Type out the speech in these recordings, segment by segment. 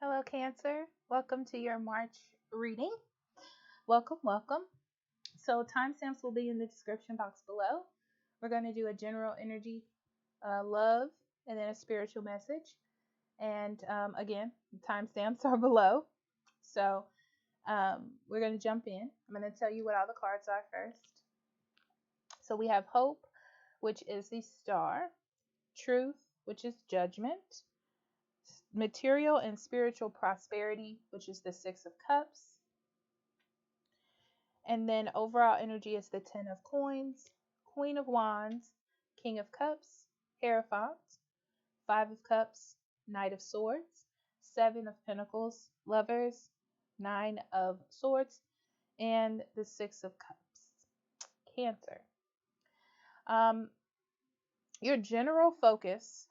Hello, Cancer. Welcome to your March reading. Welcome, welcome. So, timestamps will be in the description box below. We're going to do a general energy, love, and then a spiritual message. And again, timestamps are below. So, we're going to jump in. I'm going to tell you what all the cards are first. So, we have hope, which is the star, truth, which is judgment, material and spiritual prosperity, which is the Six of Cups. And then overall energy is the Ten of Coins, Queen of Wands, King of Cups, Hierophant, Five of Cups, Knight of Swords, Seven of Pentacles, Lovers, Nine of Swords, and the Six of Cups, Cancer. Your general focus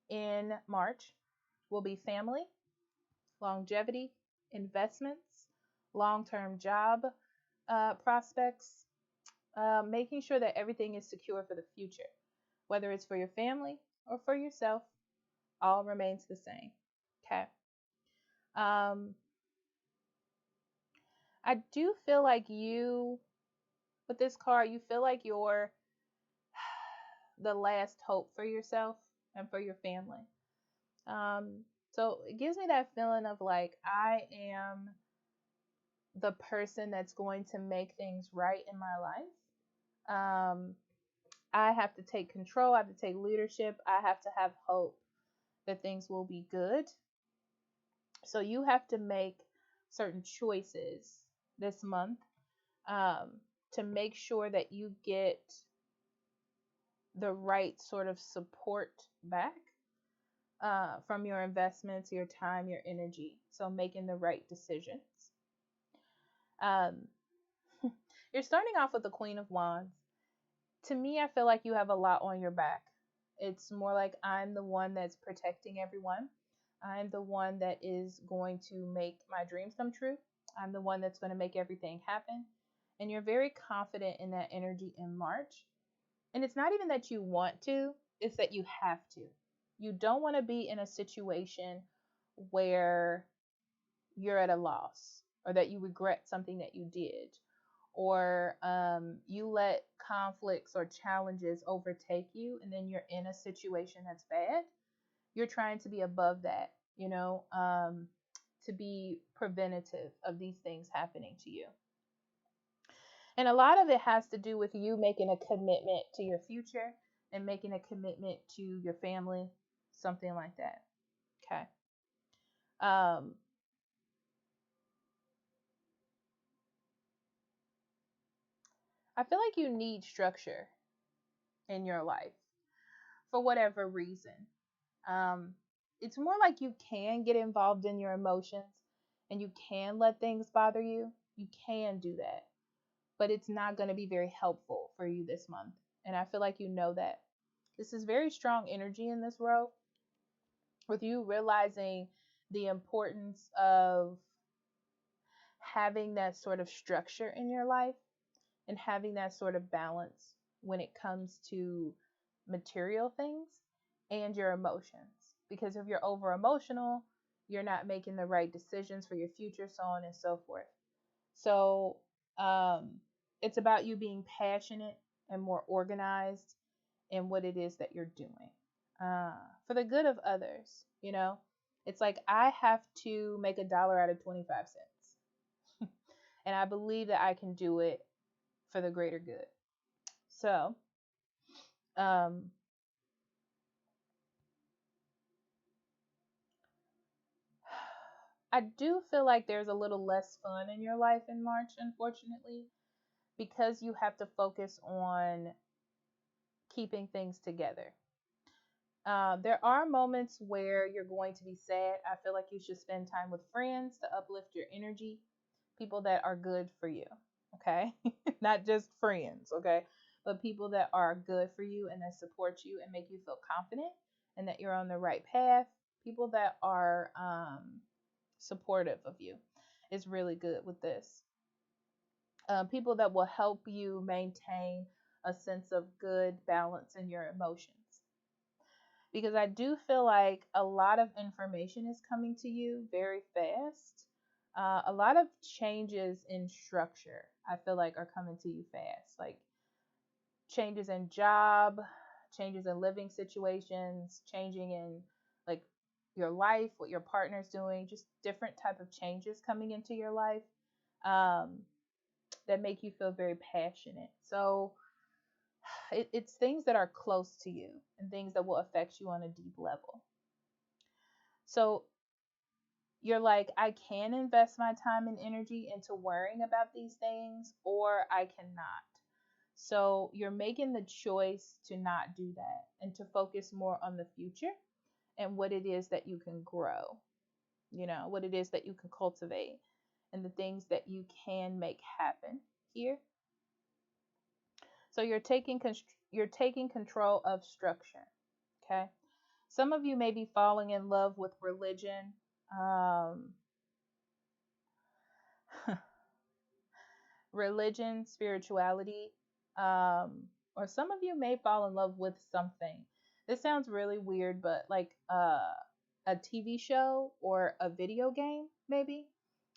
in March will be family, longevity, investments, long-term job prospects, making sure that everything is secure for the future, whether it's for your family or for yourself, all remains the same. Okay. I do feel like with this card, you feel like you're the last hope for yourself and for your family. So it gives me that feeling of like, I am the person that's going to make things right in my life. I have to take control. I have to take leadership. I have to have hope that things will be good. So you have to make certain choices this month to make sure that you get the right sort of support back from your investments, your time, your energy. So making the right decisions. You're starting off with the Queen of Wands. To me, I feel like you have a lot on your back. It's more like I'm the one that's protecting everyone. I'm the one that is going to make my dreams come true. I'm the one that's going to make everything happen. And you're very confident in that energy in March. And it's not even that you want to, it's that you have to. You don't want to be in a situation where you're at a loss or that you regret something that you did, or you let conflicts or challenges overtake you and then you're in a situation that's bad. You're trying to be above that, to be preventative of these things happening to you. And a lot of it has to do with you making a commitment to your future and making a commitment to your family, something like that. Okay. I feel like you need structure in your life for whatever reason. It's more like you can get involved in your emotions and you can let things bother you. You can do that, but it's not going to be very helpful for you this month. And I feel like you know that. This is very strong energy in this row, with you realizing the importance of having that sort of structure in your life and having that sort of balance when it comes to material things and your emotions. Because if you're over emotional, you're not making the right decisions for your future, so on and so forth. So it's about you being passionate and more organized in what it is that you're doing for the good of others. It's like I have to make $1 out of 25 cents. And I believe that I can do it for the greater good. So, I do feel like there's a little less fun in your life in March, unfortunately, because you have to focus on keeping things together. There are moments where you're going to be sad. I feel like you should spend time with friends to uplift your energy, people that are good for you, okay? Not just friends, okay? But people that are good for you and that support you and make you feel confident and that you're on the right path. People that are supportive of you is really good with this. People that will help you maintain a sense of good balance in your emotions. because I do feel like a lot of information is coming to you very fast. A lot of changes in structure, I feel like, are coming to you fast. Like changes in job, changes in living situations, changing in like your life, what your partner's doing, just different type of changes coming into your life um, that make you feel very passionate. So it's things that are close to you and things that will affect you on a deep level. So you're like, I can invest my time and energy into worrying about these things, or I cannot. So you're making the choice to not do that and to focus more on the future and what it is that you can grow, what it is that you can cultivate and the things that you can make happen here. So you're taking control of structure, okay? Some of you may be falling in love with religion. Um, Religion, spirituality, or some of you may fall in love with something. This sounds really weird, but like a TV show or a video game, maybe.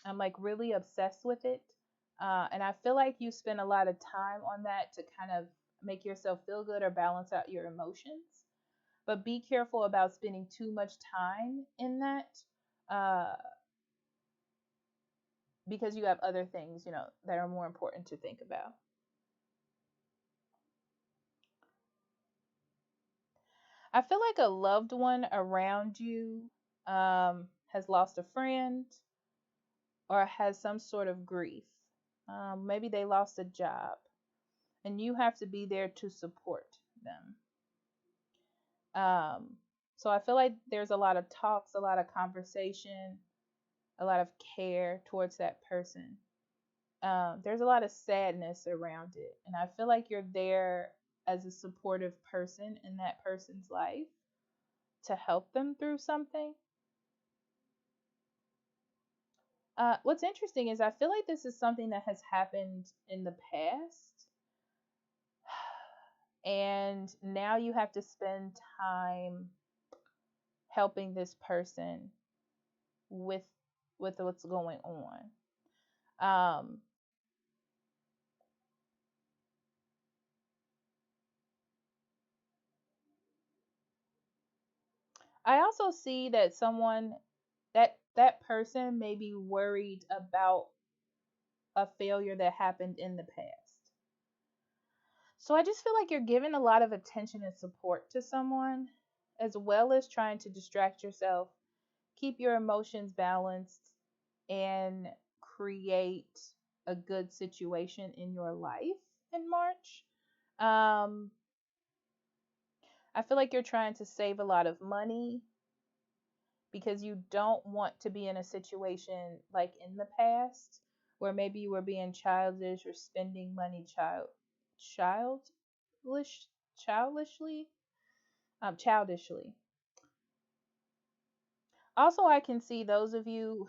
I'm like really obsessed with it. And I feel like you spend a lot of time on that to kind of make yourself feel good or balance out your emotions. But be careful about spending too much time in that. Uh, because you have other things, that are more important to think about. I feel like a loved one around you has lost a friend or has some sort of grief. Maybe they lost a job, and you have to be there to support them. So I feel like there's a lot of talks, a lot of conversation, a lot of care towards that person. There's a lot of sadness around it, and I feel like you're there as a supportive person in that person's life to help them through something. What's interesting is I feel like this is something that has happened in the past, and now you have to spend time helping this person with what's going on. Um, I also see that that person may be worried about a failure that happened in the past. So I just feel like you're giving a lot of attention and support to someone, as well as trying to distract yourself, keep your emotions balanced, and create a good situation in your life in March. Um, I feel like you're trying to save a lot of money because you don't want to be in a situation like in the past where maybe you were being childish or spending money childish childishly childishly. Also, I can see those of you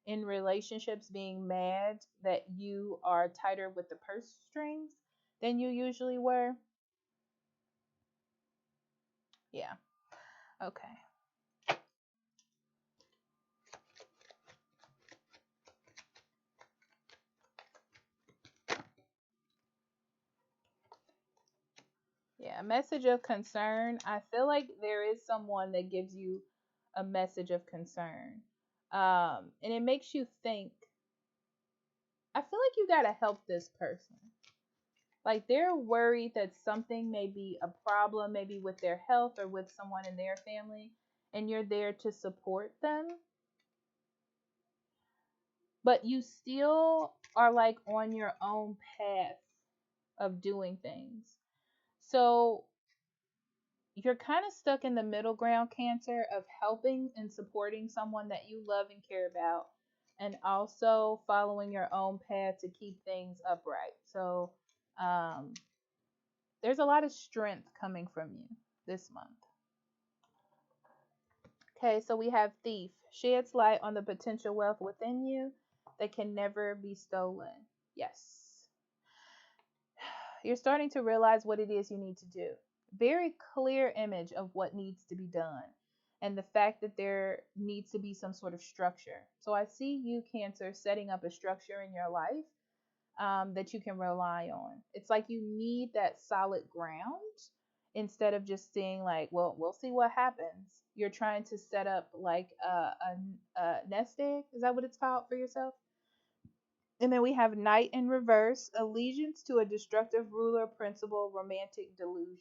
in relationships being mad that you are tighter with the purse strings than you usually were. Yeah. Okay. Yeah, message of concern. I feel like there is someone that gives you a message of concern. And it makes you think, I feel like you got to help this person. Like they're worried that something may be a problem, maybe with their health or with someone in their family, and you're there to support them. But you still are like on your own path of doing things. So you're kind of stuck in the middle ground, Cancer, of helping and supporting someone that you love and care about, and also following your own path to keep things upright. So um, there's a lot of strength coming from you this month. Okay, so we have Thief. Sheds light on the potential wealth within you that can never be stolen. Yes. You're starting to realize what it is you need to do. very clear image of what needs to be done and the fact that there needs to be some sort of structure. So I see you, Cancer, setting up a structure in your life that you can rely on. It's like you need that solid ground instead of just seeing like, well, we'll see what happens. You're trying to set up like a nest egg. Is that what it's called for yourself? And then we have Knight in reverse, allegiance to a destructive ruler, principle, romantic delusions.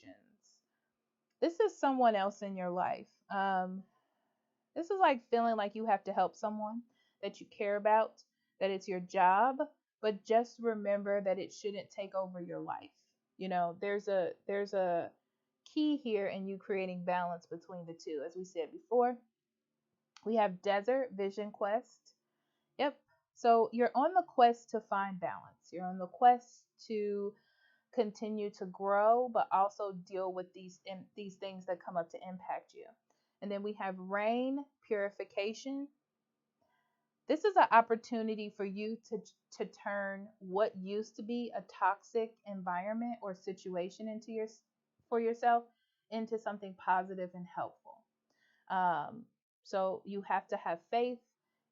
This is someone else in your life. This is like feeling like you have to help someone that you care about, that it's your job, but just remember that it shouldn't take over your life. You know, there's a key here in you creating balance between the two. As we said before, we have desert vision quest. Yep. So you're on the quest to find balance. You're on the quest to continue to grow, but also deal with these things that come up to impact you. And then we have rain purification. This is an opportunity for you to turn what used to be a toxic environment or situation into your for yourself into something positive and helpful. Um, so you have to have faith,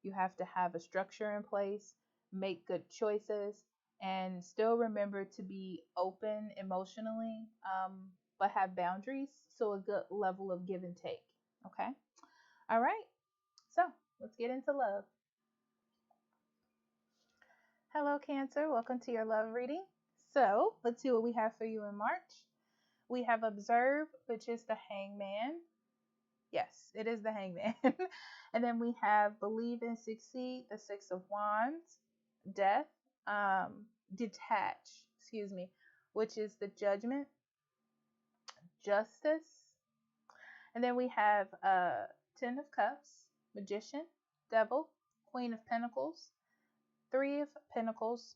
you have to have a structure in place, make good choices, and still remember to be open emotionally, but have boundaries. So a good level of give and take. Okay. All right. So let's get into love. Hello, Cancer. Welcome to your love reading. So let's see what we have for you in March. We have Observe, which is the Hangman. Yes, it is the Hangman. And then we have Believe and Succeed, the Six of Wands, Death, Detach, excuse me, which is the Judgment, Justice. And then we have Ten of Cups, Magician, Devil, Queen of Pentacles, Three of Pentacles,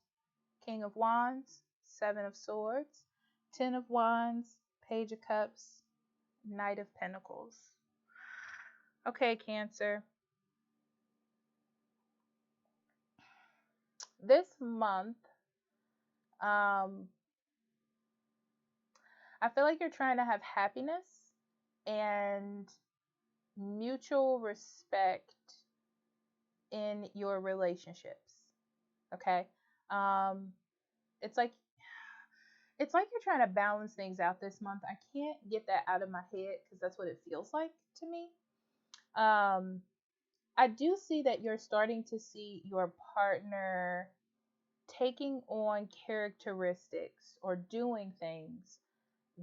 King of Wands, Seven of Swords, Ten of Wands, Page of Cups, Knight of Pentacles. Okay, Cancer. This month, I feel like you're trying to have happiness and mutual respect in your relationships. Okay? Um, it's like you're trying to balance things out this month. I can't get that out of my head because that's what it feels like to me. I do see that you're starting to see your partner taking on characteristics or doing things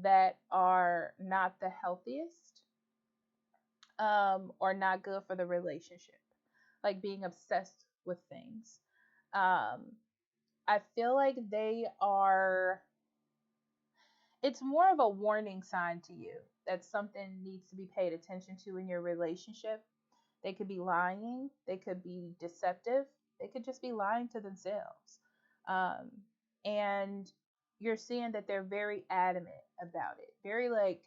that are not the healthiest, or not good for the relationship, like being obsessed with things. Um, I feel like it's more of a warning sign to you that something needs to be paid attention to in your relationship. They could be lying, they could be deceptive, they could just be lying to themselves. Um, and you're seeing that they're very adamant about it, very like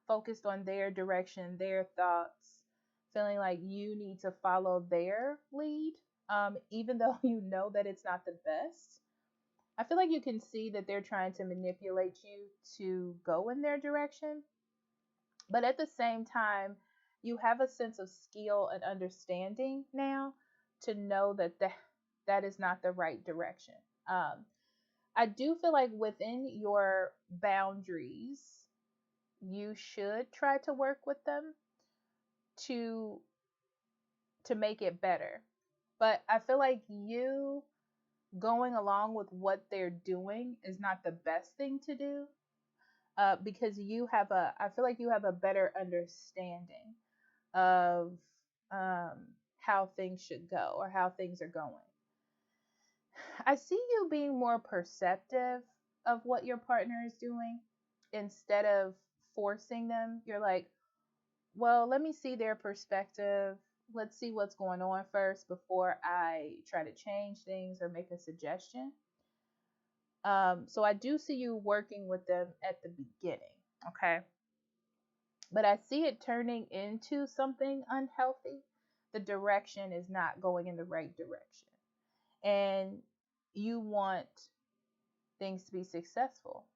focused on their direction, their thoughts, feeling like you need to follow their lead, even though you know that it's not the best. I feel like you can see that they're trying to manipulate you to go in their direction, but at the same time, you have a sense of skill and understanding now to know that is not the right direction. Um, I do feel like within your boundaries, you should try to work with them to make it better. But I feel like you going along with what they're doing is not the best thing to do, because I feel like you have a better understanding of how things should go or how things are going. I see you being more perceptive of what your partner is doing instead of forcing them. You're like, well, let me see their perspective. Let's see what's going on first before I try to change things or make a suggestion. So I do see you working with them at the beginning, okay? But I see it turning into something unhealthy. The direction is not going in the right direction. And you want things to be successful.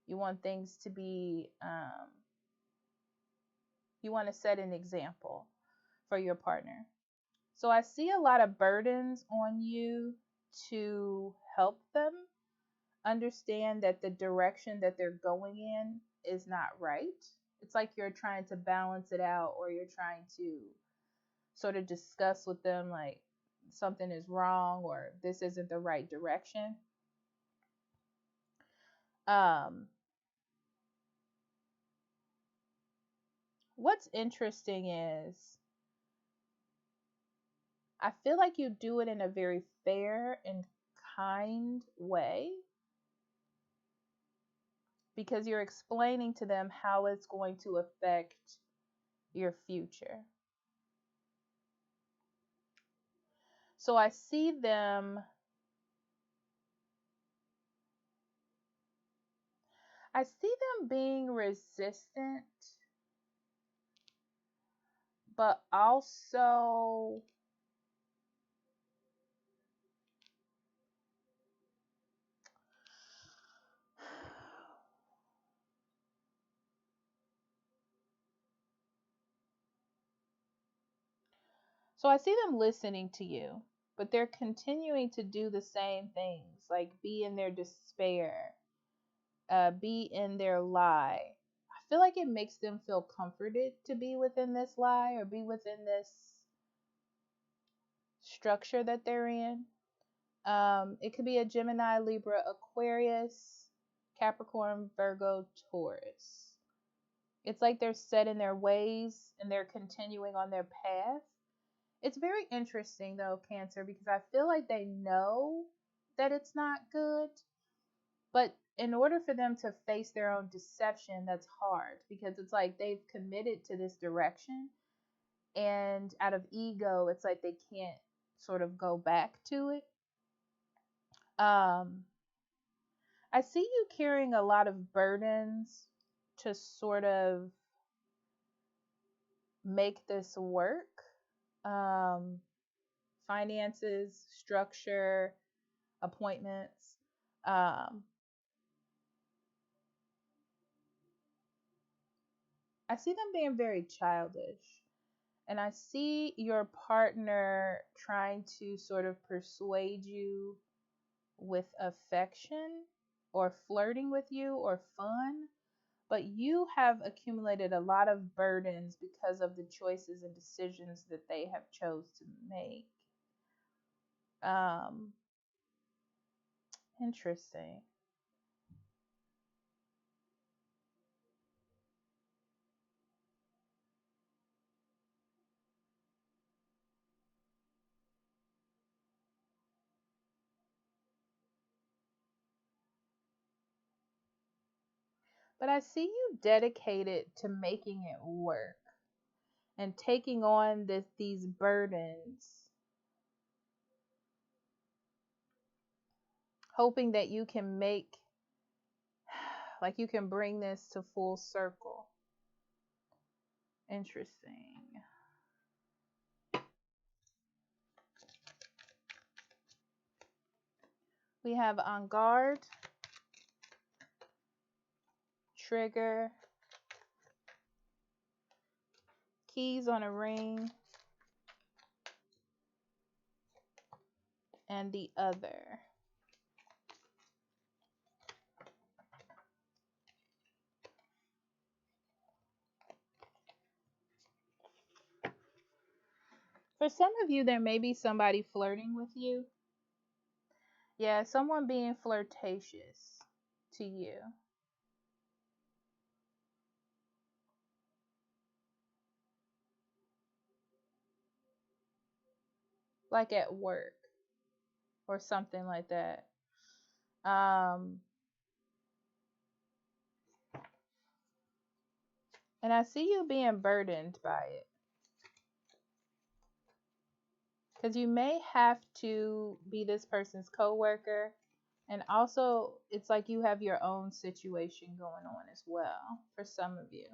You want things to be, you want to set an example for your partner. So I see a lot of burdens on you to help them understand that the direction that they're going in is not right. It's like you're trying to balance it out, or you're trying to sort of discuss with them like something is wrong or this isn't the right direction. Um, what's interesting is I feel like you do it in a very fair and kind way because you're explaining to them how it's going to affect your future. So I see them being resistant, but also so I see them listening to you, but they're continuing to do the same things, like be in their despair, be in their lie. I feel like it makes them feel comforted to be within this lie or be within this structure that they're in. It could be a Gemini, Libra, Aquarius, Capricorn, Virgo, Taurus. It's like they're set in their ways and they're continuing on their path. It's very interesting though, Cancer, because I feel like they know that it's not good, but in order for them to face their own deception, that's hard because it's like they've committed to this direction, and out of ego, it's like they can't sort of go back to it. Um, I see you carrying a lot of burdens to sort of make this work. Um, finances, structure, appointments. Um, I see them being very childish. And I see your partner trying to sort of persuade you with affection or flirting with you or fun, but you have accumulated a lot of burdens because of the choices and decisions that they have chose to make. Um, interesting. But I see you dedicated to making it work and taking on these burdens, hoping that you can make, like you can bring this to full circle. Interesting. We have on guard, trigger, keys on a ring, and the other. For some of you, there may be somebody flirting with you. Yeah, someone being flirtatious to you. Like at work or something like that. Um, and I see you being burdened by it. Because you may have to be this person's coworker, and also it's like you have your own situation going on as well for some of you.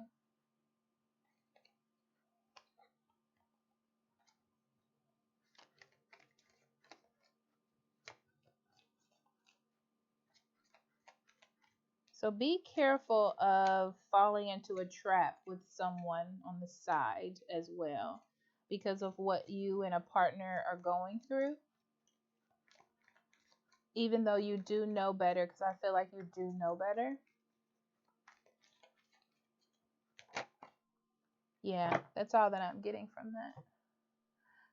So be careful of falling into a trap with someone on the side as well because of what you and a partner are going through. Even though you do know better, because I feel like you do know better. Yeah, that's all that I'm getting from that.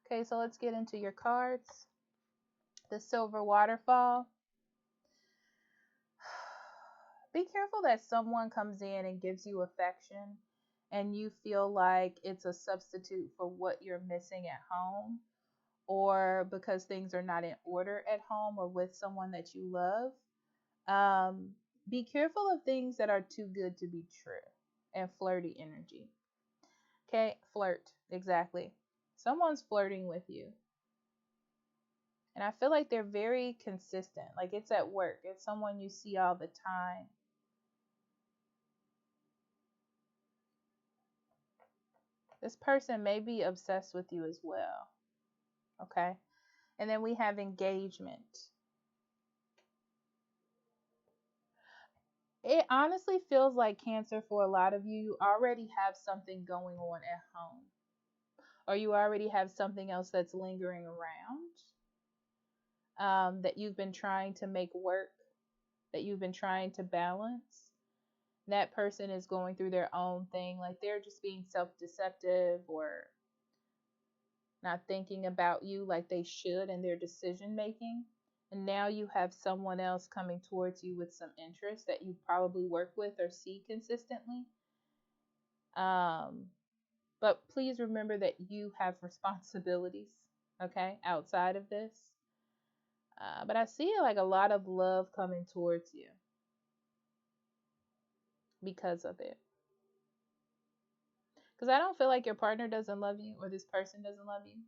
Okay, so let's get into your cards. The Silver Waterfall. Be careful that someone comes in and gives you affection and you feel like it's a substitute for what you're missing at home, or because things are not in order at home or with someone that you love. Be careful of things that are too good to be true and flirty energy. Okay, flirt, exactly. Someone's flirting with you. And I feel like they're very consistent. Like it's at work, it's someone you see all the time. This person may be obsessed with you as well. Okay. And then we have engagement. It honestly feels like, Cancer, for a lot of you, you already have something going on at home, or you already have something else that's lingering around, that you've been trying to make work, that you've been trying to balance. That person is going through their own thing, like they're just being self-deceptive or not thinking about you like they should in their decision making. And now you have someone else coming towards you with some interest that you probably work with or see consistently. Um, but please remember that you have responsibilities, okay, outside of this. But I see like a lot of love coming towards you because of it. Because I don't feel like your partner doesn't love you or this person doesn't love you.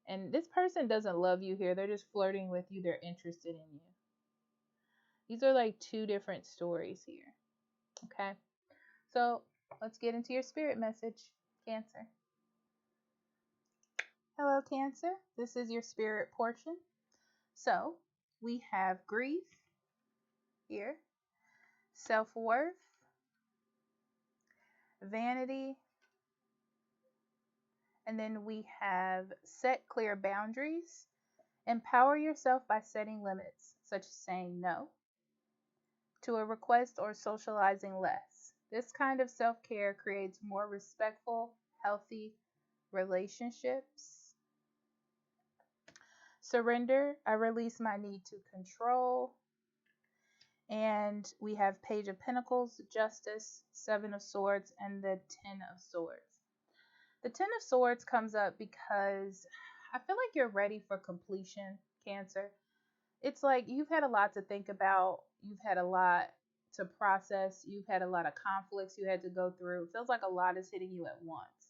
And this person doesn't love you here. They're just flirting with you. They're interested in you. These are like two different stories here. Okay. So let's get into your spirit message, Cancer. Hello, Cancer. This is your spirit portion. So we have grief here, self-worth, vanity, and then we have set clear boundaries. Empower yourself by setting limits, such as saying no to a request or socializing less. This kind of self-care creates more respectful, healthy relationships. Surrender. I release my need to control. And we have Page of Pentacles, Justice, Seven of Swords, and the Ten of Swords. The Ten of Swords comes up because I feel like you're ready for completion, Cancer. It's like you've had a lot to think about. You've had a lot to process. You've had a lot of conflicts you had to go through. It feels like a lot is hitting you at once.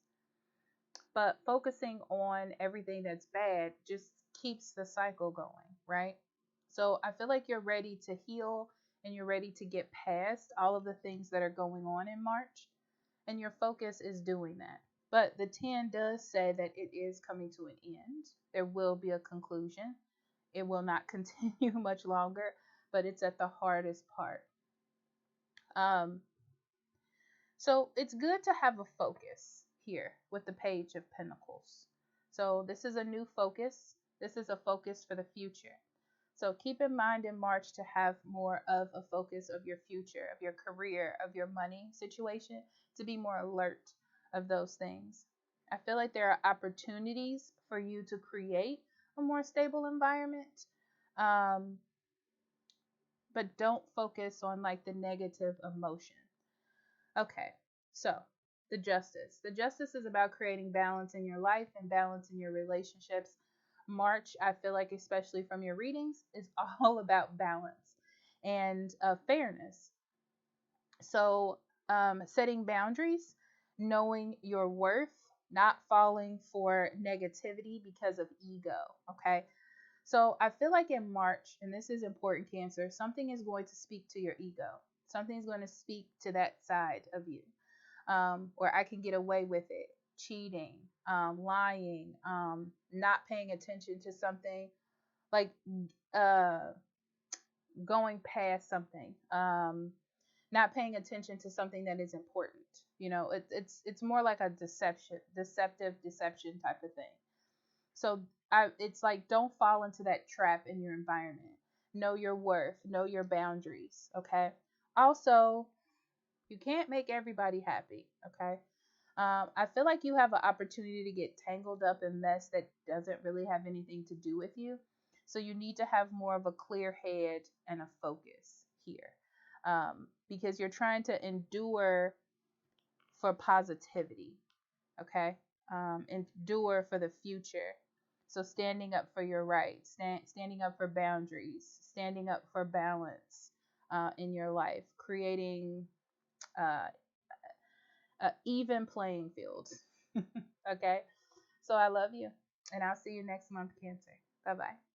But focusing on everything that's bad just keeps the cycle going, right? So I feel like you're ready to heal and you're ready to get past all of the things that are going on in March. And your focus is doing that. But the 10 does say that it is coming to an end. There will be a conclusion. It will not continue much longer, but it's at the hardest part. So it's good to have a focus here with the Page of Pentacles. So this is a new focus. This is a focus for the future. So keep in mind in March to have more of a focus of your future, of your career, of your money situation, to be more alert of those things. I feel like there are opportunities for you to create a more stable environment. But don't focus on like the negative emotion. Okay, so the Justice. The Justice is about creating balance in your life and balance in your relationships. March, I feel like, especially from your readings, is all about balance and fairness. So, setting boundaries, knowing your worth, not falling for negativity because of ego. Okay. So, I feel like in March, and this is important, Cancer, something is going to speak to your ego. Something is going to speak to that side of you, where I can get away with it. Cheating, lying, not paying attention to something, like going past something, not paying attention to something that is important. It's more like a deception type of thing. So it's like, don't fall into that trap in your environment. Know your worth, know your boundaries. Okay. Also, you can't make everybody happy. Okay. I feel like you have an opportunity to get tangled up in mess that doesn't really have anything to do with you. So you need to have more of a clear head and a focus here, because you're trying to endure for positivity. Okay. Endure for the future. So standing up for your rights, standing up for boundaries, standing up for balance in your life, creating uh, an even playing field. Okay. So I love you, and I'll see you next month, Cancer. Bye bye.